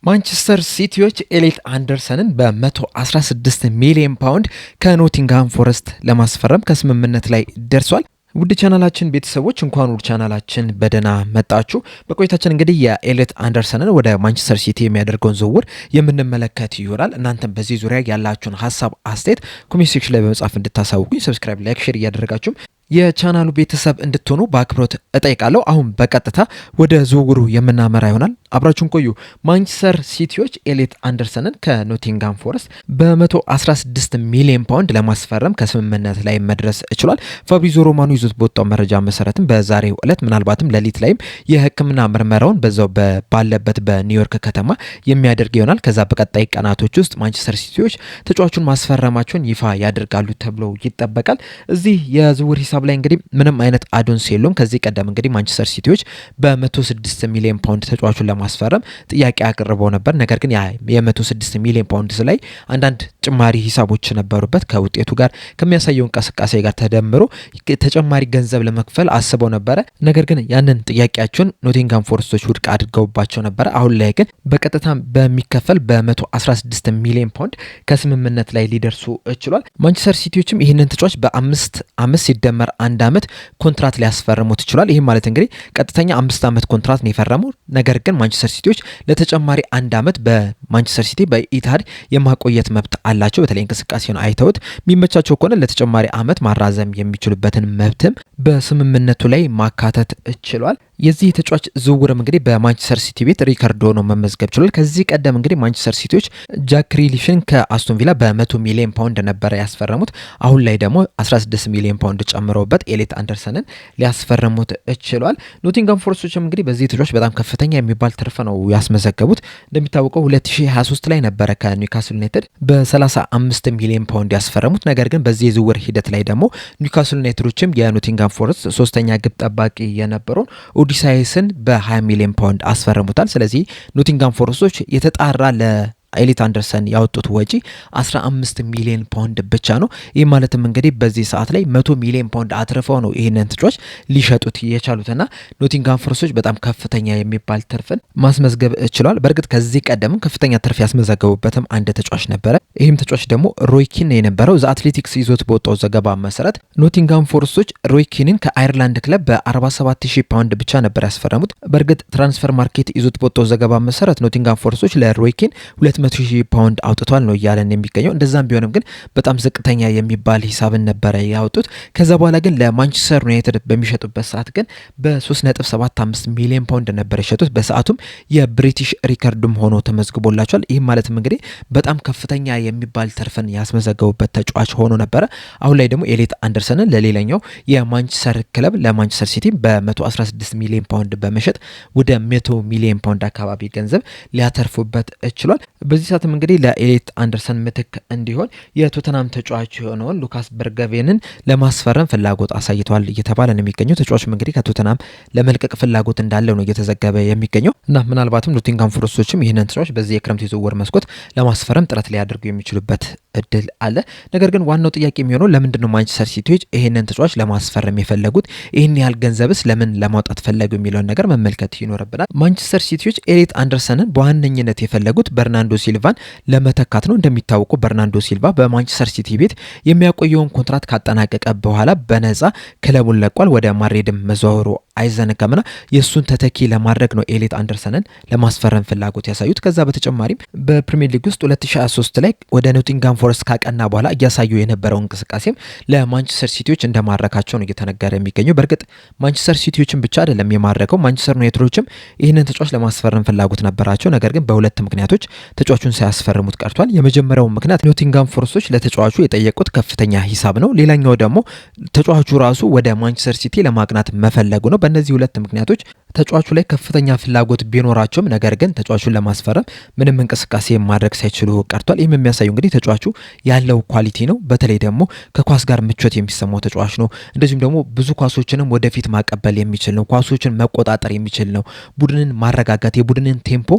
ማንቸስተር ሲቲዎች ኤሊት አንደርሰንን በ116 ሚሊዮን ፓውንድ ከኖቲንግሃም ፎረስት ለማስፈረም ከስምምነት ላይ ደርሷል። ውድ ቻናላችን ቤተሰቦች እንኳን ውድ ቻናላችን በደህና መጣችሁ። በቆይታችን እንግዲህ የኤሊት አንደርሰንን ወደ ማንቸስተር ሲቲ የሚያደርገውን ዝውውር የምንመለከት ይሆናል። እናንተም በዚህ ዙሪያ ያላችሁን ሀሳብ አስተያየት ኮሜንት ሴክሽን ላይ በመጻፍ እንድታሳውቁኝ፣ ሰብስክራይብ፣ ላይክ፣ ሼር እያደረጋችሁም የቻናሉ ቤተሰብ እንድትሆኑ በአክብሮት እጠይቃለሁ። አሁን በቀጥታ ወደ ዝውውሩ የምናመራ ይሆናል። አብራችሁን ቆዩ። ማንቸስተር ሲቲዎች ኤሊት አንደርሰንን ከኖቲንግሃም ፎረስት በ116 ሚሊዮን ፓውንድ ለማስፈረም ከስምምነት ላይ መድረስ ችሏል። ፋብሪዞ ሮማኖ ይዞት በወጣው መረጃ መሰረትም በዛሬው ዕለት ምናልባትም ሌሊት ላይም የሕክምና ምርመራውን በዛው ባለበት በኒውዮርክ ከተማ የሚያደርግ ይሆናል። ከዛ በቀጣይ ቀናቶች ውስጥ ማንቸስተር ሲቲዎች ተጫዋቹን ማስፈረማቸውን ይፋ ያደርጋሉ ተብሎ ይጠበቃል። እዚህ የዝውውር ሂሳብ ላይ እንግዲህ ምንም አይነት አዶንስ የለውም። ከዚህ ቀደም እንግዲህ ማንቸስተር ሲቲዎች በ106 ሚሊዮን ፓውንድ ተጫዋቹን ለማስፈረም ጥያቄ አቅርበው ነበር። ነገር ግን የ106 ሚሊዮን ፓውንድ ላይ አንዳንድ ጭማሪ ሂሳቦች ነበሩበት። ከውጤቱ ጋር ከሚያሳየው እንቅስቃሴ ጋር ተደምሮ ተጨማሪ ገንዘብ ለመክፈል አስበው ነበረ። ነገር ግን ያንን ጥያቄያቸውን ኖቲንግሃም ፎረስቶች ውድቅ አድርገውባቸው ነበረ። አሁን ላይ ግን በቀጥታ በሚከፈል በ116 ሚሊዮን ፓውንድ ከስምምነት ላይ ሊደርሱ ችሏል። ማንቸስተር ሲቲዎችም ይህንን ተጫዋች በ5 ዓመት ሲደመር 1 ዓመት ኮንትራት ሊያስፈርሙት ይችላል። ይህም ማለት እንግዲህ ቀጥተኛ 5 ዓመት ኮንትራት ነው የፈረሙ። ነገር ግን ማንቸስተር ሲቲዎች ለተጨማሪ 1 ዓመት በማንቸስተር ሲቲ በኢትሃድ የማቆየት መብት አላቸው። በተለይ እንቅስቃሴውን አይተውት የሚመቻቸው ከሆነ ለተጨማሪ ዓመት ማራዘም የሚችሉበትን መብትም በስምምነቱ ላይ ማካተት ችሏል። የዚህ ተጫዋች ዝውውርም እንግዲህ በማንቸስተር ሲቲ ቤት ሪከርድ ሆኖ መመዝገብ ችሏል። ከዚህ ቀደም እንግዲህ ማንቸስተር ሲቲዎች ጃክ ግሪሊሽን ከአስቶን ቪላ በ100 ሚሊዮን ፓውንድ ነበረ ያስፈረሙት። አሁን ላይ ደግሞ 16 ሚሊዮን ፓውንድ ጨምረውበት ኤሊት አንደርሰንን ሊያስፈረሙት ችሏል። ኖቲንግሃም ፎረስቶችም እንግዲህ በዚህ ተጫዋች በጣም ከፍተኛ የሚባል ትርፍ ነው ያስመዘገቡት። እንደሚታወቀው 2023 ላይ ነበረ ከኒውካስል ዩናይትድ በ35 ሚሊዮን ፓውንድ ያስፈረሙት። ነገር ግን በዚህ የዝውውር ሂደት ላይ ደግሞ ኒውካስል ዩናይትዶችም የኖቲንግሃም ፎረስት ሶስተኛ ግብ ጠባቂ የነበረውን ኦዲሳይስን በ20 ሚሊዮን ፓውንድ አስፈርሙታል። ስለዚህ ኖቲንግሃም ፎረስቶች የተጣራ ኤሊት አንደርሰን ያወጡት ወጪ 15 ሚሊዮን ፓውንድ ብቻ ነው። ይህ ማለትም እንግዲህ በዚህ ሰዓት ላይ 100 ሚሊዮን ፓውንድ አትርፈው ነው ይህንን ተጫዋች ሊሸጡት የቻሉትና ኖቲንግሃም ፎረስቶች በጣም ከፍተኛ የሚባል ትርፍን ማስመዝገብ ችሏል። በእርግጥ ከዚህ ቀደም ከፍተኛ ትርፍ ያስመዘገቡበትም አንድ ተጫዋች ነበረ። ይህም ተጫዋች ደግሞ ሮይ ኪን የነበረው ዘ አትሌቲክስ ይዞት በወጣው ዘገባ መሰረት ኖቲንግሃም ፎረስቶች ሮይ ኪንን ከአየርላንድ ክለብ በ47,000 ፓውንድ ብቻ ነበር ያስፈረሙት። በእርግጥ ትራንስፈር ማርኬት ይዞት በወጣው ዘገባ መሰረት ኖቲንግሃም ፎረስቶች ለሮይ ኪን 200,000 ፓውንድ አውጥቷል ነው እያለን የሚገኘው። እንደዛም ቢሆንም ግን በጣም ዝቅተኛ የሚባል ሂሳብን ነበረ ያወጡት። ከዛ በኋላ ግን ለማንቸስተር ዩናይትድ በሚሸጡበት ሰዓት ግን በ3.75 ሚሊዮን ፓውንድ ነበር የሸጡት። በሰዓቱም የብሪቲሽ ሪከርድም ሆኖ ተመዝግቦላቸዋል። ይህም ማለትም እንግዲህ በጣም ከፍተኛ የሚባል ትርፍን ያስመዘገቡበት ተጫዋች ሆኖ ነበረ። አሁን ላይ ደግሞ ኤሊት አንደርሰንን ለሌላኛው የማንቸስተር ክለብ ለማንቸስተር ሲቲ በ116 ሚሊዮን ፓውንድ በመሸጥ ወደ 100 ሚሊዮን ፓውንድ አካባቢ ገንዘብ ሊያተርፉበት ችሏል። በዚህ ሰዓትም እንግዲህ ለኤሊት አንደርሰን ምትክ እንዲሆን የቶተናም ተጫዋች የሆነውን ሉካስ በርገቬንን ለማስፈረም ፍላጎት አሳይተዋል እየተባለ ነው የሚገኘው። ተጫዋቹም እንግዲህ ከቶተናም ለመልቀቅ ፍላጎት እንዳለው ነው እየተዘገበ የሚገኘው እና ምናልባትም ኖቲንግሃም ፎረስቶችም ይህንን ተጫዋች በዚህ የክረምት የዝውውር መስኮት ለማስፈረም ጥረት ሊያደርጉ የሚችሉበት እድል አለ። ነገር ግን ዋናው ጥያቄ የሚሆነው ለምንድን ነው ማንቸስተር ሲቲዎች ይህንን ተጫዋች ለማስፈረም የፈለጉት? ይህን ያህል ገንዘብስ ለምን ለማውጣት ፈለጉ የሚለውን ነገር መመልከት ይኖርብናል። ማንቸስተር ሲቲዎች ኤሊት አንደርሰንን በዋነኝነት የፈለጉት በርናንዶ ሲልቫን ለመተካት ነው። እንደሚታወቀው በርናንዶ ሲልቫ በማንቸስተር ሲቲ ቤት የሚያቆየውን ኮንትራት ካጠናቀቀ በኋላ በነፃ ክለቡን ለቋል። ወደ ማድሪድም መዘዋወሩ አይዘነጋምና የእሱን ተተኪ ለማድረግ ነው ኤሊት አንደርሰንን ለማስፈረም ፍላጎት ያሳዩት። ከዛ በተጨማሪም በፕሪሚየር ሊግ ውስጥ 2023 ላይ ወደ ኖቲንግሃም ፎረስት ካቀና በኋላ እያሳዩ የነበረው እንቅስቃሴም ለማንቸስተር ሲቲዎች እንደማረካቸው ነው እየተነገረ የሚገኘው። በእርግጥ ማንቸስተር ሲቲዎችን ብቻ አይደለም የማረከው፣ ማንቸስተር ዩናይትዶችም ይህንን ተጫዋች ለማስፈረም ፍላጎት ነበራቸው። ነገር ግን በሁለት ምክንያቶች ተጫዋቹን ሳያስፈርሙት ቀርቷል። የመጀመሪያው ምክንያት ኖቲንግሃም ፎረስቶች ለተጫዋቹ የጠየቁት ከፍተኛ ሂሳብ ነው። ሌላኛው ደግሞ ተጫዋቹ ራሱ ወደ ማንቸስተር ሲቲ ለማቅናት መፈለጉ ነው። በእነዚህ ሁለት ምክንያቶች ተጫዋቹ ላይ ከፍተኛ ፍላጎት ቢኖራቸውም ነገር ግን ተጫዋቹን ለማስፈረም ምንም እንቅስቃሴ ማድረግ ሳይችሉ ቀርቷል። ይህም የሚያሳየው እንግዲህ ተጫዋቹ ያለው ኳሊቲ ነው። በተለይ ደግሞ ከኳስ ጋር ምቾት የሚሰማው ተጫዋች ነው። እንደዚሁም ደግሞ ብዙ ኳሶችንም ወደፊት ማቀበል የሚችል ነው። ኳሶችን መቆጣጠር የሚችል ነው። ቡድንን ማረጋጋት፣ የቡድንን ቴምፖ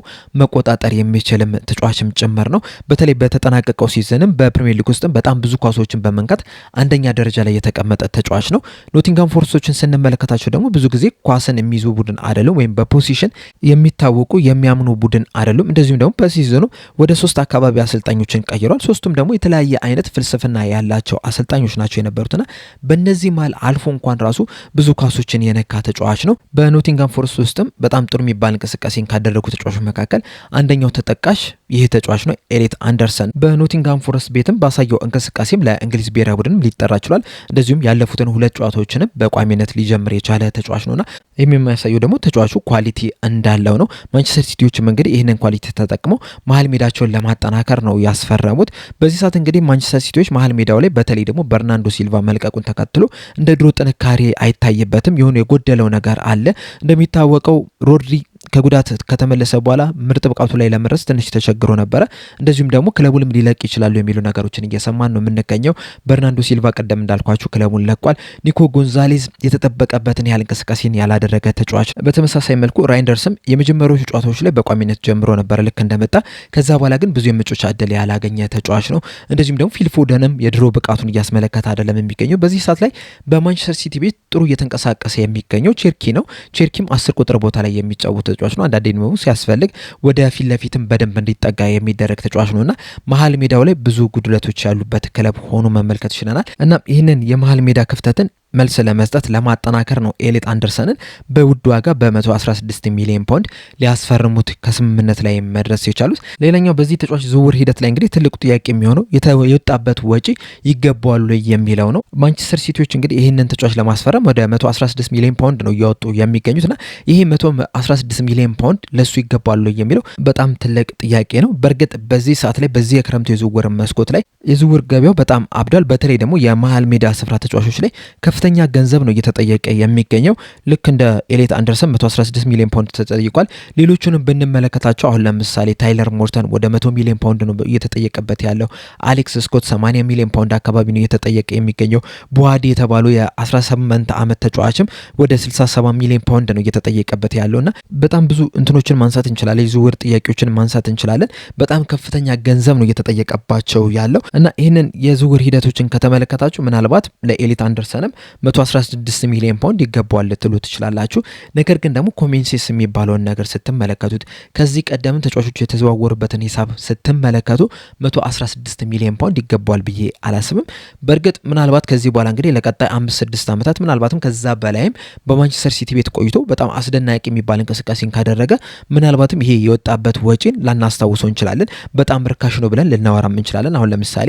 መቆጣጠር የሚችልም ተጫዋችም ጭምር ነው። በተለይ በተጠናቀቀው ሲዝንም በፕሪሚየር ሊግ ውስጥም በጣም ብዙ ኳሶችን በመንካት አንደኛ ደረጃ ላይ የተቀመጠ ተጫዋች ነው። ኖቲንጋም ፎረስቶችን ስንመለከታቸው ደግሞ ብዙ ጊዜ ኳስን የሚይዙ ቡድን አይደሉም፣ ወይም በፖዚሽን የሚታወቁ የሚያምኑ ቡድን አይደሉም። እንደዚሁም ደግሞ በሲዝኑ ወደ 3 አካባቢ አሰልጣኞችን ቀይሯል። ሶስቱም ደግሞ የተለያየ አይነት ፍልስፍና ያላቸው አሰልጣኞች ናቸው የነበሩትና በእነዚህ መሀል አልፎ እንኳን ራሱ ብዙ ኳሶችን የነካ ተጫዋች ነው። በኖቲንጋም ፎረስት ውስጥም በጣም ጥሩ የሚባል እንቅስቃሴን ካደረጉ ተጫዋቾች መካከል አንደኛው ተጠቃሽ ይህ ተጫዋች ነው፣ ኤሊት አንደርሰን። በኖቲንጋም ፎረስት ቤትም ባሳየው እንቅስቃሴም ለእንግሊዝ ብሔራዊ ቡድንም ሊጠራ ችሏል። እንደዚሁም ያለፉትን 2 ጨዋታዎችንም በቋሚነት ሊጀምር የቻለ ተጫዋች ነውና ይህም የሚያሳየው ደግሞ ተጫዋቹ ኳሊቲ እንዳለው ነው። ማንቸስተር ሲቲዎችም እንግዲህ ይህንን ኳሊቲ ተጠቅመው መሀል ሜዳቸውን ለማጠናከር ነው ያስፈረሙት። በዚህ ሰዓት እንግዲህ ማንቸስተር ሲቲዎች መሀል ሜዳው ላይ በተለይ ደግሞ በርናንዶ ሲልቫ መልቀቁን ተከትሎ እንደ ድሮ ጥንካሬ አይታይበትም። የሆነ የጎደለው ነገር አለ። እንደሚታወቀው ሮድሪ ከጉዳት ከተመለሰ በኋላ ምርጥ ብቃቱ ላይ ለመድረስ ትንሽ ተቸግሮ ነበረ። እንደዚሁም ደግሞ ክለቡንም ሊለቅ ይችላሉ የሚሉ ነገሮችን እየሰማን ነው የምንገኘው። በርናንዶ ሲልቫ ቀደም እንዳልኳችሁ ክለቡን ለቋል። ኒኮ ጎንዛሌዝ የተጠበቀበትን ያህል እንቅስቃሴን ያላደረገ ተጫዋች። በተመሳሳይ መልኩ ራይንደርስም የመጀመሪያዎቹ ጨዋታዎች ላይ በቋሚነት ጀምሮ ነበረ ልክ እንደመጣ። ከዛ በኋላ ግን ብዙ የመጮቻ እድል ያላገኘ ተጫዋች ነው። እንደዚሁም ደግሞ ፊል ፎደንም የድሮ ብቃቱን እያስመለከተ አይደለም የሚገኘው። በዚህ ሰዓት ላይ በማንቸስተር ሲቲ ቤት ጥሩ እየተንቀሳቀሰ የሚገኘው ቼርኪ ነው። ቼርኪም 10 ቁጥር ቦታ ላይ የሚጫወት ተጫዋች ነው። አንዳንዴ ደግሞ ሲያስፈልግ ወደ ፊት ለፊትም በደንብ እንዲጠጋ የሚደረግ ተጫዋች ነውና መሀል ሜዳው ላይ ብዙ ጉድለቶች ያሉበት ክለብ ሆኖ መመልከት ይችላል። እና ይህንን የመሀል ሜዳ ክፍተትን መልስ ለመስጠት ለማጠናከር ነው ኤሊት አንደርሰንን በውድ ዋጋ በ116 ሚሊዮን ፓውንድ ሊያስፈርሙት ከስምምነት ላይ መድረስ የቻሉት። ሌላኛው በዚህ ተጫዋች ዝውውር ሂደት ላይ እንግዲህ ትልቁ ጥያቄ የሚሆነው የወጣበት ወጪ ይገባዋል የሚለው ነው። ማንቸስተር ሲቲዎች እንግዲህ ይህንን ተጫዋች ለማስፈረም ወደ 116 ሚሊዮን ፓውንድ ነው እያወጡ የሚገኙትና ይሄ 116 ሚሊዮን ፓውንድ ለሱ ይገባዋል የሚለው በጣም ትልቅ ጥያቄ ነው። በእርግጥ በዚህ ሰዓት ላይ በዚህ የክረምቱ የዝውውር መስኮት ላይ የዝውውር ገበያው በጣም አብዷል። በተለይ ደግሞ የመሀል ሜዳ ስፍራ ተጫዋቾች ላይ ከፍተኛ ገንዘብ ነው እየተጠየቀ የሚገኘው። ልክ እንደ ኤሊት አንደርሰን 116 ሚሊዮን ፓውንድ ተጠይቋል። ሌሎቹንም ብንመለከታቸው አሁን ለምሳሌ ታይለር ሞርተን ወደ 100 ሚሊዮን ፓውንድ ነው እየተጠየቀበት ያለው። አሌክስ ስኮት 80 ሚሊዮን ፓውንድ አካባቢ ነው እየተጠየቀ የሚገኘው። ቡሃዲ የተባለው የ18 ዓመት ተጫዋችም ወደ 67 ሚሊዮን ፓውንድ ነው እየተጠየቀበት ያለውና በጣም ብዙ እንትኖችን ማንሳት እንችላለን። የዝውውር ጥያቄዎችን ማንሳት እንችላለን። በጣም ከፍተኛ ገንዘብ ነው እየተጠየቀባቸው ያለው እና ይህንን የዝውውር ሂደቶችን ከተመለከታችሁ ምናልባት ለኤሊት አንደርሰንም 116 ሚሊዮን ፓውንድ ይገባዋል ልትሉ ትችላላችሁ። ነገር ግን ደግሞ ኮሜንሴስ የሚባለውን ነገር ስትመለከቱት ከዚህ ቀደም ተጫዋቾች የተዘዋወሩበትን ሂሳብ ስትመለከቱ 116 ሚሊዮን ፓውንድ ይገባዋል ብዬ አላስብም። በእርግጥ ምናልባት ከዚህ በኋላ እንግዲህ ለቀጣይ 5-6 ዓመታት ምናልባትም ከዛ በላይም በማንቸስተር ሲቲ ቤት ቆይቶ በጣም አስደናቂ የሚባል እንቅስቃሴን ካደረገ ምናልባትም ይሄ የወጣበት ወጪን ላናስታውሰው እንችላለን። በጣም ርካሽ ነው ብለን ልናወራም እንችላለን። አሁን ለምሳሌ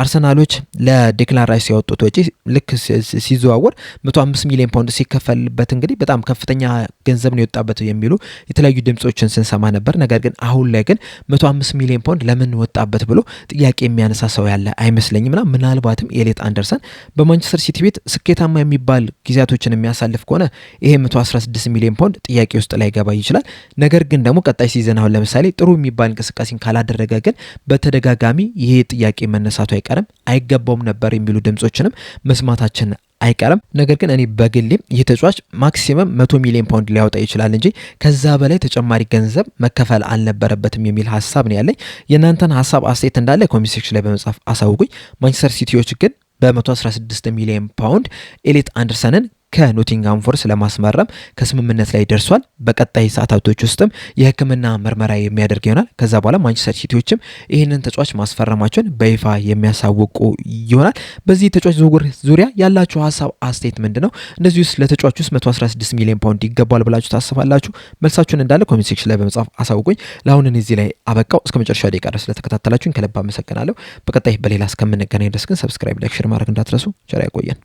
አርሰናሎች ለዴክላን ራይስ ያወጡት ወጪ ልክ ሲዘዋወር 105 ሚሊዮን ፓውንድ ሲከፈልበት እንግዲህ በጣም ከፍተኛ ገንዘብ ነው የወጣበት የሚሉ የተለያዩ ድምጾችን ስንሰማ ነበር። ነገር ግን አሁን ላይ ግን 105 ሚሊዮን ፓውንድ ለምን ወጣበት ብሎ ጥያቄ የሚያነሳ ሰው ያለ አይመስለኝምና ምናልባትም ኤሊት አንደርሰን በማንቸስተር ሲቲ ቤት ስኬታማ የሚባል ጊዜያቶችን የሚያሳልፍ ከሆነ ይሄ 116 ሚሊዮን ፓውንድ ጥያቄ ውስጥ ላይ ገባ ይችላል። ነገር ግን ደግሞ ቀጣይ ሲዝን አሁን ለምሳሌ ጥሩ የሚባል እንቅስቃሴን ካላደረገ ግን በተደጋጋሚ ይሄ ጥያቄ መነሳቱ አይገባውም ነበር የሚሉ ድምጾችንም መስማታችን አይቀርም። ነገር ግን እኔ በግሌም ይህ ተጫዋች ማክሲመም 100 ሚሊዮን ፓውንድ ሊያወጣ ይችላል እንጂ ከዛ በላይ ተጨማሪ ገንዘብ መከፈል አልነበረበትም የሚል ሀሳብ ነው ያለኝ። የእናንተን ሀሳብ አስተያየት እንዳለ ኮሜንት ሴክሽን ላይ በመጻፍ አሳውቁኝ። ማንቸስተር ሲቲዎች ግን በ116 ሚሊዮን ፓውንድ ኤሊት አንደርሰንን ከኖቲንጋም ፎረስት ለማስመረም ከስምምነት ላይ ደርሷል። በቀጣይ ሰዓታቶች ውስጥም የሕክምና ምርመራ የሚያደርግ ይሆናል። ከዛ በኋላ ማንቸስተር ሲቲዎችም ይህንን ተጫዋች ማስፈረማቸውን በይፋ የሚያሳውቁ ይሆናል። በዚህ ተጫዋች ዝውውር ዙሪያ ያላችሁ ሀሳብ አስተያየት ምንድነው? እንደዚሁስ ለተጫዋቹ 116 ሚሊዮን ፓውንድ ይገባል ብላችሁ ታስባላችሁ? መልሳችሁን እንዳለ ኮሜንት ሴክሽን ላይ በመጻፍ አሳውቁኝ። ለአሁን እዚህ ላይ አበቃው። እስከ መጨረሻ ደቂቃ ድረስ ስለተከታተላችሁኝ ከልብ አመሰግናለሁ። በቀጣይ በሌላ እስከምንገናኝ ድረስ ግን ሰብስክራይብ፣ ላይክ፣ ሼር ማድረግ እንዳትረሱ። ቸር ያቆየን።